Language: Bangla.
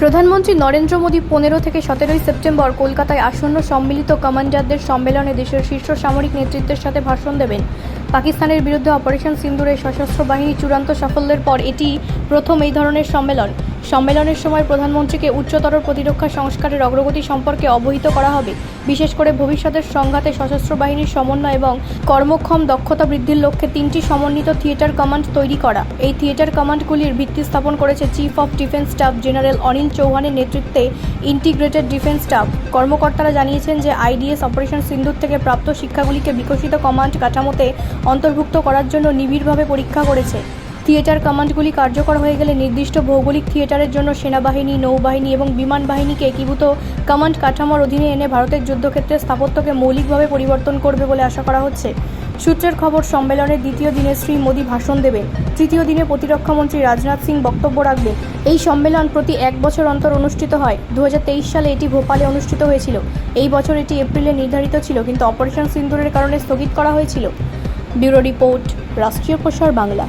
প্রধানমন্ত্রী নরেন্দ্র মোদী 15 থেকে 17 সেপ্টেম্বর কলকাতায় আসন্ন সম্মিলিত কমান্ডারদের সম্মেলনে দেশের শীর্ষ সামরিক নেতৃত্বের সাথে ভাষণ দেবেন। পাকিস্তানের বিরুদ্ধে অপারেশন সিন্দুরের সশস্ত্র বাহিনীর চূড়ান্ত সাফল্যের পর এটি প্রথম এই ধরনের সম্মেলন। সম্মেলনের সময় প্রধানমন্ত্রীকে উচ্চতর প্রতিরক্ষা সংস্কারের অগ্রগতি সম্পর্কে অবহিত করা হবে, বিশেষ করে ভবিষ্যতের সংঘাতে সশস্ত্র বাহিনীর সমন্বয় এবং কর্মক্ষম দক্ষতা বৃদ্ধির লক্ষ্যে 3টি সমন্বিত থিয়েটার কমান্ড তৈরি করা। এই থিয়েটার কমান্ডগুলির ভিত্তি স্থাপন করেছে chief of defence staff general Anil চৌহানের নেতৃত্বে ইন্টিগ্রেটেড ডিফেন্স স্টাফ। কর্মকর্তারা জানিয়েছেন যে আইডিএস অপারেশন সিন্দুর থেকে প্রাপ্ত শিক্ষাগুলিকে বিকশিত কমান্ড কাঠামোতে অন্তর্ভুক্ত করার জন্য নিবিড়ভাবে পরীক্ষা করেছে। থিয়েটার কমান্ডগুলি কার্যকর হয়ে গেলে নির্দিষ্ট ভৌগোলিক থিয়েটারের জন্য সেনাবাহিনী, নৌবাহিনী এবং বিমান বাহিনীকে একীভূত কমান্ড কাঠামোর অধীনে এনে ভারতের যুদ্ধক্ষেত্রের স্থাপত্যকে মৌলিকভাবে পরিবর্তন করবে বলে আশা করা হচ্ছে। সূত্রের খবর, সম্মেলনের দ্বিতীয় দিনে শ্রী মোদী ভাষণ দেবেন। তৃতীয় দিনে প্রতিরক্ষামন্ত্রী রাজনাথ সিং বক্তব্য রাখবেন। এই সম্মেলন প্রতি 1 বছর অন্তর অনুষ্ঠিত হয়। 2023 সালে এটি ভোপালে অনুষ্ঠিত হয়েছিল। এই বছর এটি এপ্রিলে নির্ধারিত ছিল, কিন্তু অপারেশন সিন্দুরের কারণে স্থগিত করা হয়েছিল। ব্যুরো রিপোর্ট, রাষ্ট্রীয় প্রসার বাংলা।